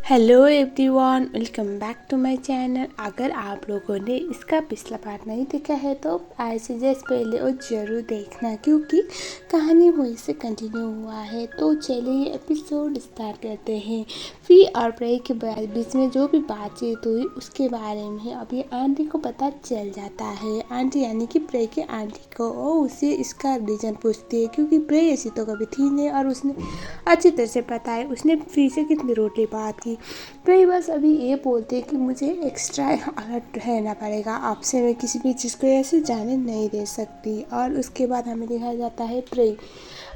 Hello everyone, welcome back to my channel. अगर आप लोगों ने इसका पिछला पार्ट नहीं देखा है तो आज से जैसे पहले और ज़रूर देखना, क्योंकि कहानी वहीं से कंटिन्यू हुआ है। तो चलिए एपिसोड स्टार्ट करते हैं। फी और प्रे के बीच में जो भी बातचीत हुई उसके बारे में अभी आंटी को पता चल जाता है। आंटी यानी कि प्रे के आंटी को उसे इसका रीज़न पूछती है, क्योंकि प्रे ऐसी तो कभी थी नहीं और उसने अच्छी तरह से पता है उसने फी से कितनी रोटी बात की। कई बस अभी ये बोलते हैं कि मुझे एक्स्ट्रा अलर्ट रहना पड़ेगा, आपसे मैं किसी भी चीज़ को ऐसे जाने नहीं दे सकती। और उसके बाद हमें दिखाया जाता है प्रे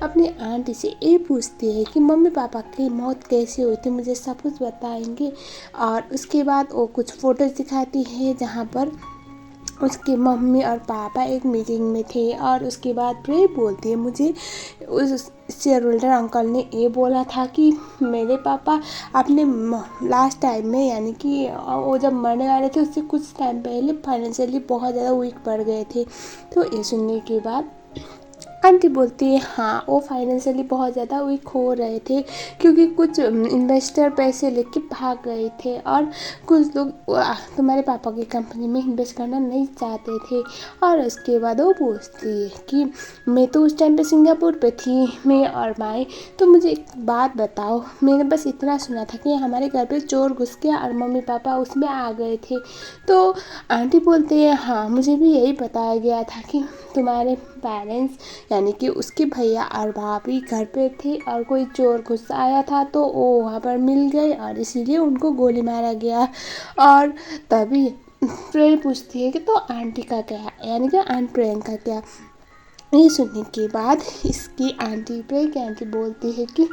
अपनी आंटी से ये पूछती है कि मम्मी पापा की मौत कैसे हुई थी, मुझे सब कुछ बताएंगे। और उसके बाद वो कुछ फ़ोटोज़ दिखाती है जहाँ पर उसके मम्मी और पापा एक मीटिंग में थे। और उसके बाद प्रे बोलती है मुझे उस शेयर होल्डर अंकल ने ये बोला था कि मेरे पापा अपने लास्ट टाइम में यानी कि वो जब मरने वाले थे उससे कुछ टाइम पहले फाइनेंशियली बहुत ज़्यादा वीक पड़ गए थे। तो ये सुनने के बाद आंटी बोलती है हाँ, वो फाइनेंशियली बहुत ज़्यादा वीक हो रहे थे, क्योंकि कुछ इन्वेस्टर पैसे लेके भाग गए थे और कुछ लोग तुम्हारे पापा की कंपनी में इन्वेस्ट करना नहीं चाहते थे। और उसके बाद वो पूछती है कि मैं तो उस टाइम पे सिंगापुर पे थी, मैं और माई, तो मुझे एक बात बताओ, मैंने बस इतना सुना था कि हमारे घर पे चोर घुस गया और मम्मी पापा उसमें आ गए थे। तो आंटी बोलती है हाँ, मुझे भी यही बताया गया था कि तुम्हारे पेरेंट्स यानी कि उसके भैया और भाभी घर पे थे और कोई चोर घुस आया था तो वो वहाँ पर मिल गए और इसीलिए उनको गोली मारा गया। और तभी प्रेम पूछती है कि तो आंटी का क्या, यानी कि आंट प्रियंका क्या। ये सुनने के बाद इसकी आंटी प्रे की आंटी बोलती है कि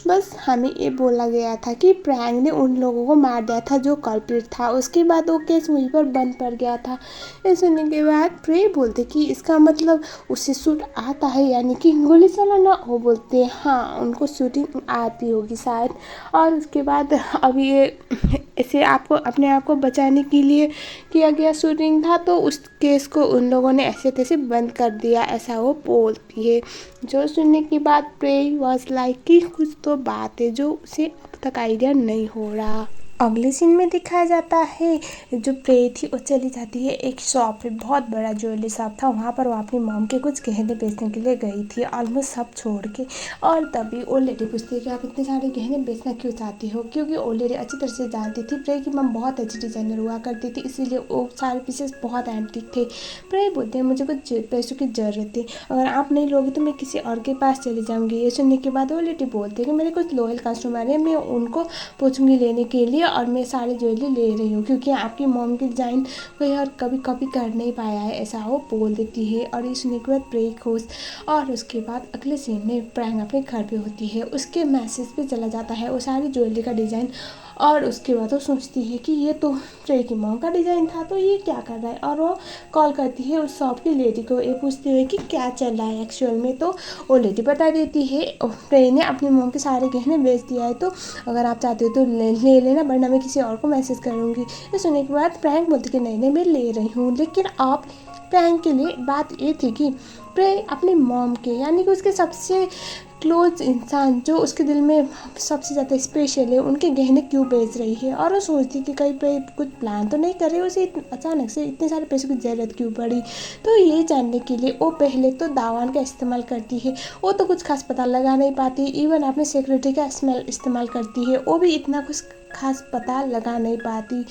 बस हमें ये बोला गया था कि प्रैंक ने उन लोगों को मार दिया था जो कल्प्रिट था, उसके बाद वो केस वहीं पर बंद पड़ गया था। ये सुनने के बाद प्रे बोलते कि इसका मतलब उसे शूट आता है यानी कि गोली चलाना। वो बोलते हैं हाँ, उनको शूटिंग आती होगी शायद। और उसके बाद अभी ये ऐसे आपको अपने आप को बचाने के लिए किया गया शूटिंग था, तो उस केस को उन लोगों ने ऐसे तैसे बंद कर दिया, ऐसा वो बोलती है। जो सुनने के बाद प्रे वॉज लाइक कि कुछ तो बात है जो उसे अब तक आइडिया नहीं हो रहा। अगले सीन में दिखाया जाता है जो प्रे थी वो चली जाती है एक शॉप पे, बहुत बड़ा ज्वेलरी शॉप था, वहाँ पर वो अपनी मॉम के कुछ गहने बेचने के लिए गई थी ऑलमोस्ट सब छोड़ के। और तभी वो लेडी पूछती है कि आप इतने सारे गहने बेचना क्यों चाहती हो, क्योंकि वो लेडी अच्छी तरह से जानती थी प्रे की मॉम बहुत अच्छी डिज़ाइनर हुआ करती थी, इसीलिए वो सारे पीसेस बहुत एंटीक थे। प्रे बोलते हैं मुझे कुछ पैसों की ज़रूरत थी, अगर आप नहीं लोगे तो मैं किसी और के पास चली जाऊँगी। ये सुनने के बाद वो लेडी बोलती है कि मेरे कुछ लॉयल कस्टमर हैं, मैं उनको पूछूंगी लेने के लिए और मैं सारी ज्वेलरी ले रही हूँ, क्योंकि आपकी मॉम की डिज़ाइन कोई और कभी कॉपी कर नहीं पाया है, ऐसा वो बोल देती है। और ये सुनने के बाद प्रे खुश। और उसके बाद अगले सीन में प्रैंक अपने घर पे होती है, उसके मैसेज पे चला जाता है वो सारी ज्वेलरी का डिज़ाइन। और उसके बाद वो सोचती है कि ये तो प्रे की मॉम का डिज़ाइन था, तो ये क्या कर रहा है। और वो कॉल करती है उस शॉप की लेडी को, ये पूछते हुए कि क्या चल रहा है एक्चुअल में। तो वो लेडी बता देती है प्रे ने अपनी मॉम के सारे गहने बेच दिया है, तो अगर आप चाहते हो तो ले लेना, वरना मैं किसी और को मैसेज करूँगी। ये सुनने के बाद प्रैंक बोलती कि नहीं नहीं मैं ले रही हूँ, लेकिन आप प्रैंक के लिए बात ये थी कि प्रे अपनी मॉम के यानी कि उसके सबसे क्लोज इंसान जो उसके दिल में सबसे ज़्यादा स्पेशल है उनके गहने क्यों बेच रही है। और वो सोचती कि कहीं पे कुछ प्लान तो नहीं कर रही, उसे अचानक से इतने सारे पैसों की ज़रूरत क्यों पड़ी। तो ये जानने के लिए वो पहले तो दावान का इस्तेमाल करती है, वो तो कुछ खास पता लगा नहीं पाती। इवन अपने सेक्रेटरी का इस्तेमाल करती है, वो भी इतना कुछ खास पता लगा नहीं पाती।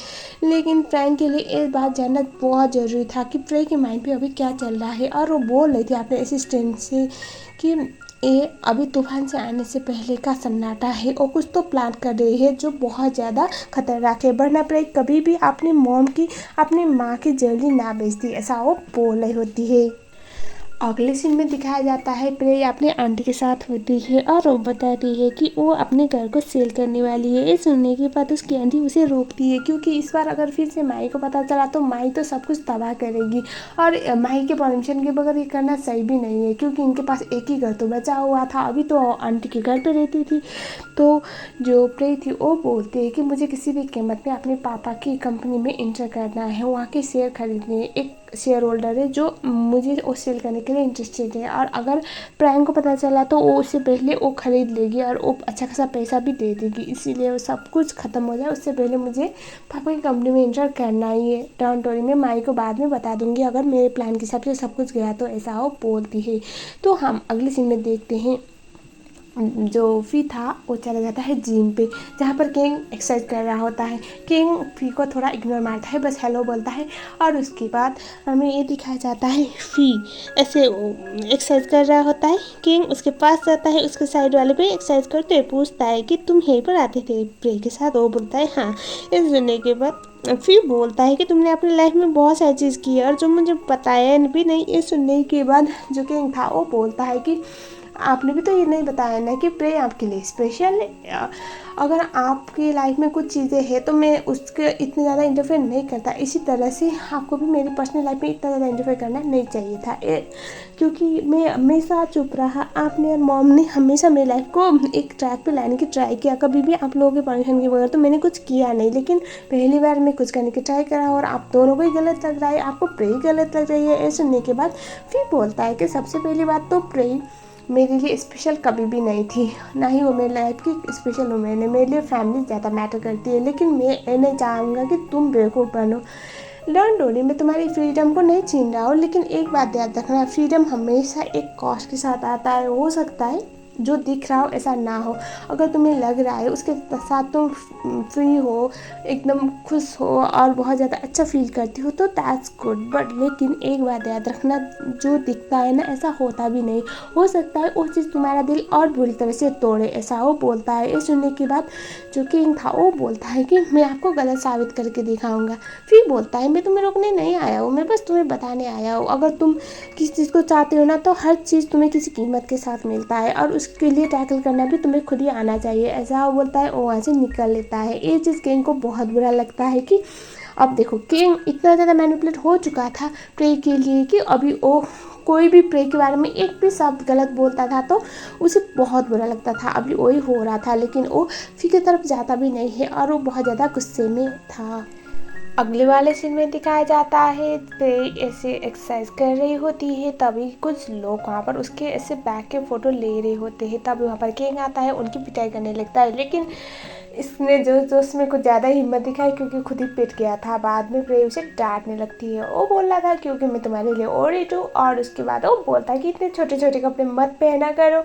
लेकिन प्रैंक के लिए एक बात जानना बहुत ज़रूरी था कि प्रे के माइंड पे अभी क्या चल रहा है। और वो बोल रही थी अपने असिस्टेंट से कि ये अभी तूफान से आने से पहले का सन्नाटा है, और कुछ तो प्लान कर रही है जो बहुत ज़्यादा खतरनाक है, वरना प्रे कभी भी अपनी मॉम की अपनी माँ की ज्वेलरी ना बेचती, ऐसा वो बोल रही होती है। अगले सीन में दिखाया जाता है प्रे अपने आंटी के साथ होती है और वो बताती है कि वो अपने घर को सेल करने वाली है। ये सुनने के बाद उसकी आंटी उसे रोकती है, क्योंकि इस बार अगर फिर से माई को पता चला तो माई तो सब कुछ तबाह करेगी, और माई के परमिशन के बगैर ये करना सही भी नहीं है, क्योंकि इनके पास एक ही घर तो बचा हुआ था, अभी तो आंटी के घर पर रहती थी। तो जो प्रे थी वो बोलती है कि मुझे किसी भी कीमत में अपने पापा की कंपनी में इंटर करना है, वहाँ के शेयर खरीदने, एक शेयर होल्डर है जो मुझे वो सेल करने के लिए इंटरेस्टेड है, और अगर प्रैंक को पता चला तो वो उससे पहले वो ख़रीद लेगी और वो अच्छा खासा पैसा भी दे देगी। इसीलिए वो सब कुछ ख़त्म हो जाए उससे पहले मुझे पापा की कंपनी में एंटर करना ही है। डोंट वरी, मैं माई को बाद में बता दूंगी अगर मेरे प्लान के हिसाब से सब कुछ गया तो, ऐसा वो बोलती है। तो हम अगले सीन में देखते हैं जो फी था वो चला जाता है जिम पे, जहाँ पर किंग एक्सरसाइज कर रहा होता है। किंग फी को थोड़ा इग्नोर मारता है, बस हेलो बोलता है, और उसके बाद हमें ये दिखाया जाता है फी ऐसे एक्सरसाइज कर रहा होता है। किंग उसके पास जाता है, उसके साइड वाले पे एक्सरसाइज करते हुए पूछता है कि तुम यहीं पर आते थे प्रे के साथ? वो बोलता है हाँ। इस सुनने के बाद फिर बोलता है कि तुमने अपनी लाइफ में बहुत सारी चीज़ की है और जो मुझे बताया भी नहीं। ये सुनने के बाद जो किंग था वो बोलता है कि आपने भी तो ये नहीं बताया ना कि प्रे आपके लिए स्पेशल है। अगर आपकी लाइफ में कुछ चीज़ें हैं तो मैं उसके इतने ज़्यादा इंटरफेयर नहीं करता। इसी तरह से आपको भी मेरी पर्सनल लाइफ में इतना ज़्यादा इंटरफेयर करना नहीं चाहिए था, क्योंकि मैं हमेशा चुप रहा। आपने और मॉम ने हमेशा मेरी लाइफ को एक ट्रैक पे लाने की ट्राई किया, कभी भी आप लोगों के परमिशन के बगैर तो मैंने कुछ किया नहीं। लेकिन पहली बार मैं कुछ करने की ट्राई करा और आप दोनों को ही गलत लग रहा है, आपको प्रे गलत लग रही है। ये सुनने के बाद फिर बोलता है कि सबसे पहली बात तो प्रे मेरे लिए स्पेशल कभी भी नहीं थी, ना ही वो मेरी लाइफ की स्पेशल वुमेन है। मेरे लिए फैमिली ज़्यादा मैटर करती है, लेकिन मैं ये नहीं चाहूँगा कि तुम बेवकूफ़ बनो। डोंट वरी, मैं तुम्हारी फ्रीडम को नहीं छीन रहा हूँ, लेकिन एक बात याद रखना, फ्रीडम हमेशा एक कॉस्ट के साथ आता है। हो सकता है जो दिख रहा हो ऐसा ना हो। अगर तुम्हें लग रहा है उसके साथ तुम फ्री हो, एकदम खुश हो और बहुत ज़्यादा अच्छा फील करती हो तो दैट्स गुड, बट लेकिन एक बात याद रखना, जो दिखता है ना ऐसा होता भी नहीं। हो सकता है वो चीज़ तुम्हारा दिल और बुरी तरह से तोड़े, ऐसा वो बोलता है। ये सुनने के बाद जो किंग था वो बोलता है कि मैं आपको गलत साबित करके दिखाऊंगा। फिर बोलता है मैं तुम्हें रोकने नहीं आया हूँ, मैं बस तुम्हें बताने आया हूँ। अगर तुम किसी चीज़ को चाहते हो ना तो हर चीज़ तुम्हें किसी कीमत के साथ मिलता है, और उसके लिए टैकल करना भी तुम्हें खुद ही आना चाहिए, ऐसा वो बोलता है। वो वहाँ से निकल लेता है। ये चीज़ किंग को बहुत बुरा लगता है कि अब देखो किंग इतना ज़्यादा मैनिपुलेट हो चुका था प्रे के लिए कि अभी वो कोई भी प्रे के बारे में एक भी शब्द गलत बोलता था तो उसे बहुत बुरा लगता था। अभी वही हो रहा था, लेकिन वो फी की तरफ जाता भी नहीं है और वो बहुत ज़्यादा गुस्से में था। अगले वाले सीन में दिखाया जाता है प्रे ऐसे एक्सरसाइज कर रही होती है, तभी कुछ लोग वहाँ पर उसके ऐसे बैक के फ़ोटो ले रहे होते हैं। तब वहाँ पर किंग आता है, उनकी पिटाई करने लगता है, लेकिन इसने जोश में कुछ ज़्यादा हिम्मत दिखाई क्योंकि खुद ही पिट गया था। बाद में प्रे उसे डांटने लगती है। वो बोल रहा था क्योंकि मैं तुम्हारे लिए ओरिट हूँ, और उसके बाद वो बोलता है कि इतने छोटे छोटे कपड़े मत पहना करो,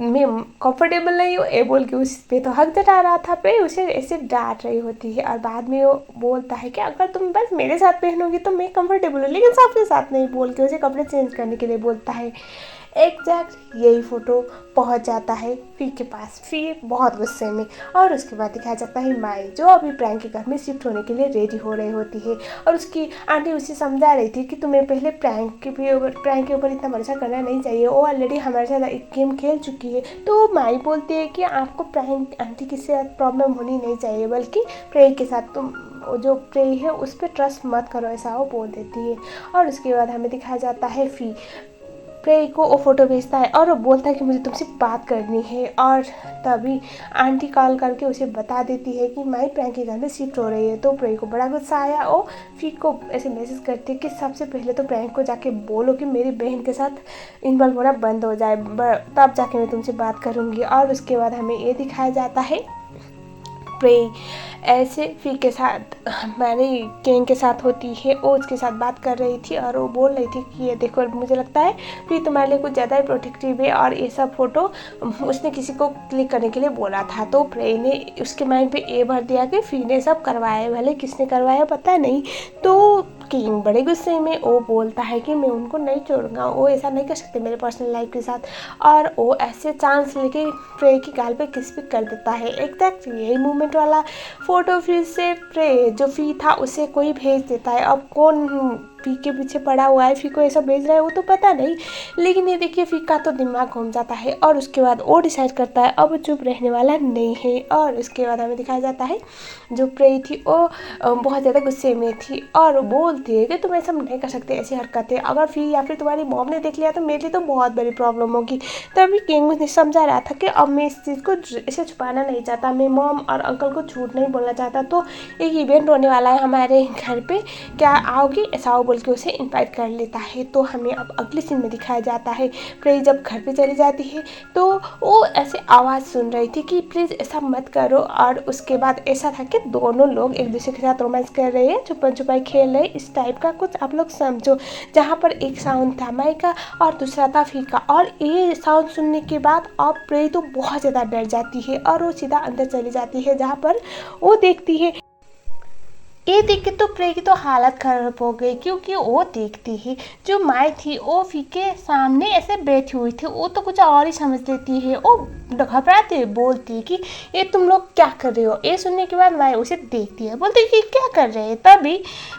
मैं कंफर्टेबल नहीं हूँ। ये बोल के उस पर तो हक जता रहा था। प्रे उसे ऐसे डांट रही होती है, और बाद में वो बोलता है कि अगर तुम बस मेरे साथ पहनोगी तो मैं कंफर्टेबल हूँ, लेकिन सबके साथ नहीं, बोल के उसे कपड़े चेंज करने के लिए बोलता है। एग्जैक्ट यही फ़ोटो पहुंच जाता है फी के पास। फी बहुत गुस्से में, और उसके बाद दिखाया जाता है माई जो अभी प्रैंक के घर में शिफ्ट होने के लिए रेडी हो रही होती है, और उसकी आंटी उसे समझा रही थी कि तुम्हें पहले प्रैंक के ऊपर इतना भरोसा करना नहीं चाहिए, वो ऑलरेडी हमारे साथ एक गेम खेल चुकी है। तो माई बोलती है कि आपको प्रैंक आंटी के साथ प्रॉब्लम होनी नहीं चाहिए, बल्कि प्रे के साथ तुम जो प्रे है उस पर ट्रस्ट मत करो, ऐसा वो बोल देती है। और उसके बाद हमें दिखाया जाता है फी प्रे को वो फ़ोटो भेजता है और वो बोलता है कि मुझे तुमसे बात करनी है, और तभी आंटी कॉल करके उसे बता देती है कि माई प्रैंक के घर में शिफ्ट हो रही है। तो प्रे को बड़ा गुस्सा आया, वो फी को ऐसे मैसेज करती है कि सबसे पहले तो प्रैंक को जाके बोलो कि मेरी बहन के साथ इन्वॉल्व होना बंद हो जाए, तब जाके मैं तुमसे बात करूँगी। और उसके बाद हमें ये दिखाया जाता है प्रे ऐसे फी के साथ हमारी किंग के साथ होती है, वो उसके साथ बात कर रही थी और वो बोल रही थी कि ये देखो मुझे लगता है फी तुम्हारे लिए कुछ ज़्यादा ही प्रोटेक्टिव है, और ये सब फ़ोटो उसने किसी को क्लिक करने के लिए बोला था। तो प्रे ने उसके माइंड पे ये भर दिया कि फी ने सब करवाया, भले किसने करवाया पता नहीं। तो किंग बड़े गुस्से में वो बोलता है कि मैं उनको नहीं छोड़ूंगा, वो ऐसा नहीं कर सकते मेरे पर्सनल लाइफ के साथ, और वो ऐसे चांस लेके प्रे की गाल पे किस भी कर देता है। एग्जैक्ट यही मूवमेंट वाला फ़ोटो फिर से प्रे जो फी था उसे कोई भेज देता है। अब कौन फी के पीछे पड़ा हुआ है, फी को ऐसा भेज रहा है वो तो पता नहीं, लेकिन ये देखिए फी का तो दिमाग घूम जाता है, और उसके बाद वो डिसाइड करता है अब चुप रहने वाला नहीं है। और उसके बाद हमें दिखाया जाता है जो प्रे थी वो बहुत ज़्यादा गुस्से में थी, और वो बोलती है कि तुम ऐसा नहीं कर सकते, ऐसी हरकतें अगर फी या फिर तुम्हारी मॉम ने देख लिया तो मेरे लिए तो बहुत बड़ी प्रॉब्लम होगी। तभी किंग ने समझा रहा था कि अब मैं इस चीज़ को ऐसे छुपाना नहीं चाहता, मैं मॉम और अंकल को झूठ नहीं बोलना चाहता। तो एक इवेंट होने वाला है हमारे घर पे, क्या आओगी, ऐसा वो बोल के उसे इनवाइट कर लेता है। तो हमें अब अगले सीन में दिखाया जाता है प्रे जब घर पे चली जाती है तो वो ऐसे आवाज़ सुन रही थी कि प्लीज़ ऐसा मत करो, और उसके बाद ऐसा था कि दोनों लोग एक दूसरे के साथ रोमांस कर रहे हैं, छुपन छुपाई खेल रहे, इस टाइप का कुछ आप लोग समझो। जहाँ पर एक साउंड था माई का और दूसरा था फी का, और ये साउंड सुनने के बाद अब प्रे तो बहुत ज़्यादा डर जाती है और वो सीधा अंदर चली जाती है, जहाँ पर वो देखती है। ये देख के तो प्रे की तो हालत खराब हो गई, क्योंकि वो देखती ही जो माई थी वो फी के सामने ऐसे बैठी हुई थी, वो तो कुछ और ही समझ लेती है। वो घबराते हुए बोलती है कि ये तुम लोग क्या कर रहे हो। ये सुनने के बाद माई उसे देखती है, बोलती है कि क्या कर रहे हैं। तभी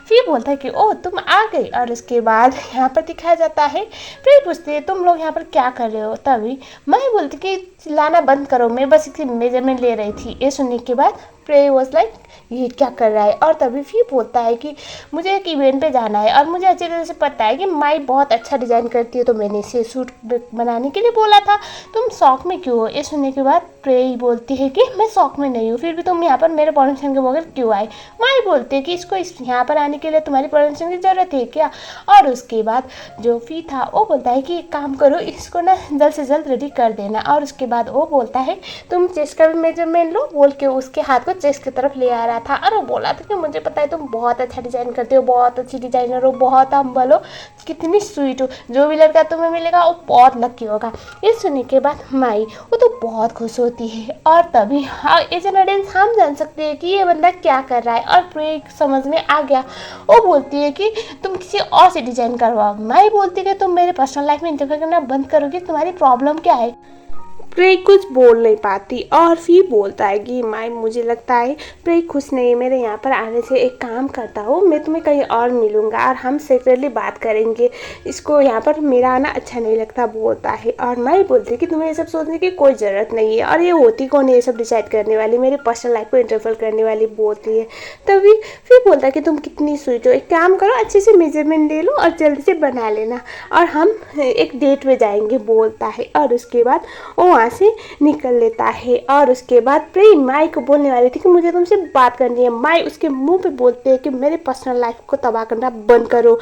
फिर बोलता है कि ओ तुम आ गई। और उसके बाद यहाँ पर दिखाया जाता है प्रे पूछती है तुम लोग यहाँ पर क्या कर रहे हो। तभी माई बोलती कि चिल्लाना बंद करो, मैं बस इसकी मेजरमेंट ले रही थी। ये सुनने के बाद प्रे वॉज लाइक ये क्या कर रहा है। और तभी फिर बोलता है कि मुझे एक इवेंट पे जाना है और मुझे अच्छी तरह से पता है कि माई बहुत अच्छा डिज़ाइन करती है, तो मैंने इसे सूट बनाने के लिए बोला था, तुम शौक में क्यों हो। ये सुनने के बाद प्रे बोलती है कि मैं शौक में नहीं हूँ, फिर भी तुम यहाँ पर मेरे परमिशन के बगैर क्यों आए। माई बोलती है कि इसको यहाँ पर आने के लिए तुम्हारी परमिशन की ज़रूरत है क्या। और उसके बाद जो फी था वो बोलता है कि एक काम करो, इसको ना जल्द से जल्द रेडी कर देना। और उसके बाद वो बोलता है तुम चेस्ट का भी मेजरमेंट लो, बोल के उसके हाथ को चेस्ट की तरफ ले आ रहा था। और वो बोला था कि मुझे पता है तुम बहुत अच्छा डिज़ाइन करते हो, बहुत अच्छी डिज़ाइनर हो, बहुत हम्बल हो, कितनी स्वीट हो, जो भी लड़का तुम्हें मिलेगा वो बहुत लकी होगा। ये सुनने के बाद माई वो तो बहुत खुश होती है। और तभी हाँ एज एन ऑडियंस हम जान सकते हैं कि ये बंदा क्या कर रहा है, और प्रे समझ में आ गया। वो बोलती है कि तुम किसी और से डिज़ाइन करवाओ। माई बोलती है कि तुम मेरे पर्सनल लाइफ में इंटरफेयर करना बंद करोगे, तुम्हारी प्रॉब्लम क्या है। प्रे कुछ बोल नहीं पाती और फिर बोलता है कि माई मुझे लगता है प्रे खुश नहीं है मेरे यहाँ पर आने से, एक काम करता हूँ मैं तुम्हें कहीं और मिलूँगा और हम सेपरेटली बात करेंगे, इसको यहाँ पर मेरा आना अच्छा नहीं लगता बोलता है। और माई बोलती है कि तुम्हें ये सब सोचने की कोई ज़रूरत नहीं है, और ये होती कौन है ये सब डिसाइड करने वाली, मेरे पर्सनल लाइफ को इंटरफेयर करने वाली बोलती है। तभी फिर बोलता है कि तुम कितनी स्वीट हो, एक काम करो अच्छे से मेजरमेंट ले लो और जल्दी से बना लेना और हम एक डेट पे जाएंगे बोलता है। और उसके बाद वो वहाँ से निकल लेता है। और उसके बाद प्रे माई को बोलने वाली थी कि मुझे तुमसे बात करनी है, माई उसके मुंह पे बोलते हैं कि मेरे पर्सनल लाइफ को तबाह करना बंद करो।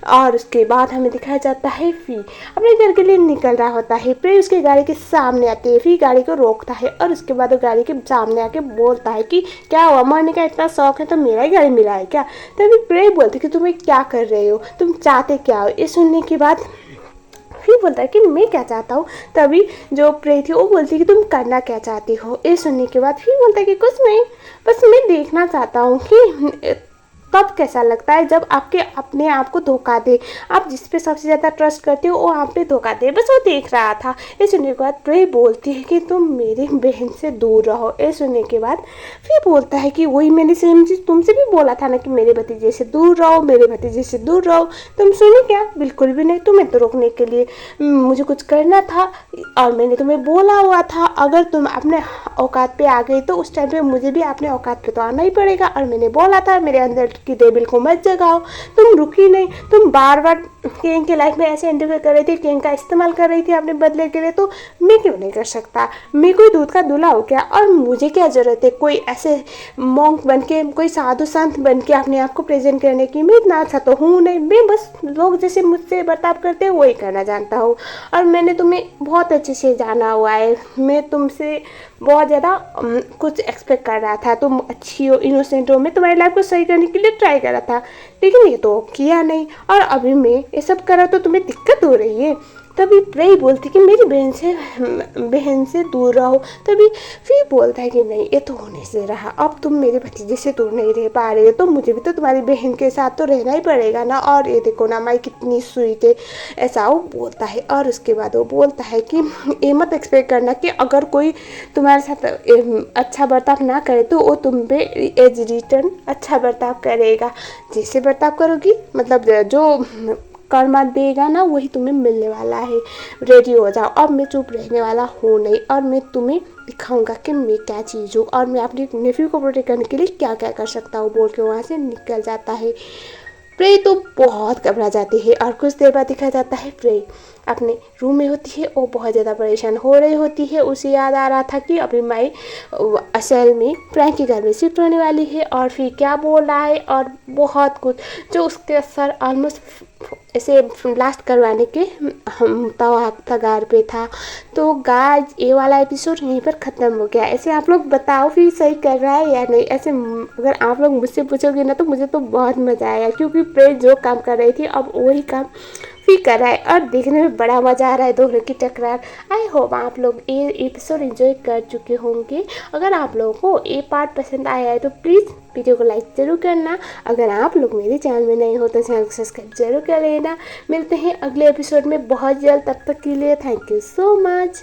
और उसके बाद हमें दिखाया जाता है फी अपने घर के लिए निकल रहा होता है। प्रे उसके गाड़ी के सामने आती है, फी गाड़ी को रोकता है और उसके बाद वो गाड़ी के सामने आके बोलता है कि क्या हुआ, मरने का इतना शौक है तो मेरा ही गाड़ी मिला है क्या। तभी प्रे बोलती है कि तुम्हें क्या कर रहे हो, तुम चाहते क्या हो। ये सुनने के बाद फिर बोलता है कि मैं क्या चाहता हूँ। तभी जो प्रे थी वो बोलती है कि तुम करना क्या चाहती हो। ये सुनने के बाद फिर बोलता है कि कुछ नहीं, बस मैं देखना चाहता हूँ कि तब कैसा लगता है जब आपके अपने आप को धोखा दे, आप जिस पे सबसे ज़्यादा ट्रस्ट करते हो वो आप पे धोखा दे, बस वो देख रहा था। ये सुनने के बाद प्रे बोलती है कि तुम मेरी बहन से दूर रहो। ये सुनने के बाद फिर बोलता है कि वही मैंने सेम चीज़ तुमसे भी बोला था ना कि मेरे भतीजे से दूर रहो, मेरे भतीजे से दूर रहो, तुम सुनी क्या, बिल्कुल भी नहीं। तुम्हें तो रोकने के लिए मुझे कुछ करना था और मैंने तुम्हें बोला हुआ था अगर तुम अपने औकात पे आ गई तो उस टाइम पे मुझे भी अपने औकात पे तो आना ही पड़ेगा। और मैंने बोला था मेरे अंदर की डेविल को मत जगाओ, तुम रुकी नहीं, तुम बार बार किंग के लाइफ में ऐसे इंटरफेयर कर रही थी, किंग का इस्तेमाल कर रही थी अपने बदले के लिए, तो मैं क्यों नहीं कर सकता। मैं कोई दूध का दूल्हा हो क्या, और मुझे क्या ज़रूरत है कोई ऐसे मॉन्क बन के, कोई साधु संत बन के अपने आप को प्रेजेंट करने की। मैं इतना अच्छा तो हूँ नहीं, मैं बस लोग जैसे मुझसे बर्ताव करते हैं वही करना जानता हूँ। और मैंने तुम्हें बहुत अच्छे से जाना हुआ है, मैं तुमसे बहुत ज़्यादा कुछ एक्सपेक्ट कर रहा था, तुम अच्छी हो, इनोसेंट हो, मैं तुम्हारी लाइफ को सही करने के लिए ट्राई कर रहा था, लेकिन ये तो किया नहीं और अभी मैं ये सब करा तो तुम्हें दिक्कत हो रही है। तभी प्रे बोलती कि मेरी बहन से दूर रहो। तभी फिर बोलता है कि नहीं ये तो होने से रहा, अब तुम मेरे भतीजे से दूर नहीं रह पा रहे हो तो मुझे भी तो तुम्हारी बहन के साथ तो रहना ही पड़ेगा ना। और ये देखो ना माई कितनी स्वीट है, ऐसा वो बोलता है। और उसके बाद वो बोलता है कि ये मत एक्सपेक्ट करना कि अगर कोई तुम्हारे साथ अच्छा बर्ताव ना करे तो वो तुम पे एज रिटर्न अच्छा बर्ताव करेगा। जैसे बर्ताव करोगी मतलब जो कर्मा देगा ना वही तुम्हें मिलने वाला है, रेडी हो जाओ। अब मैं चुप रहने वाला हूँ नहीं और मैं तुम्हें दिखाऊंगा कि मैं क्या चीज़ हूँ और मैं अपने नेफ्यू को प्रोटेक्ट करने के लिए क्या क्या कर सकता हूँ बोल के वहाँ से निकल जाता है। प्रे तो बहुत घबरा जाती है और कुछ देर बाद दिखा जाता है प्रे अपने रूम में होती है और बहुत ज़्यादा परेशान हो रही होती है। उसे याद आ रहा था कि अभी माई असल में फ्रैंक के घर में शिफ्ट होने वाली है और फिर क्या बोल रहा है और बहुत कुछ जो उसके सर ऑलमोस्ट ऐसे लास्ट करवाने के हम तगार पे था। तो गाइस ये वाला एपिसोड यहीं पर ख़त्म हो गया। ऐसे आप लोग बताओ फिर सही कर रहा है या नहीं। ऐसे अगर आप लोग मुझसे पूछोगे ना तो मुझे तो बहुत मज़ा आया क्योंकि प्रे जो काम कर रही थी अब वही काम फिर कर रहा है और देखने में बड़ा मज़ा आ रहा है दोनों की टकरार। आई होप आप लोग ये एपिसोड एंजॉय कर चुके होंगे। अगर आप लोगों को ये पार्ट पसंद आया है तो प्लीज़ वीडियो को लाइक ज़रूर करना। अगर आप लोग मेरे चैनल में नए हो तो चैनल को सब्सक्राइब जरूर कर लेना। मिलते हैं अगले एपिसोड में बहुत जल्द, तब तक के लिए थैंक यू सो मच।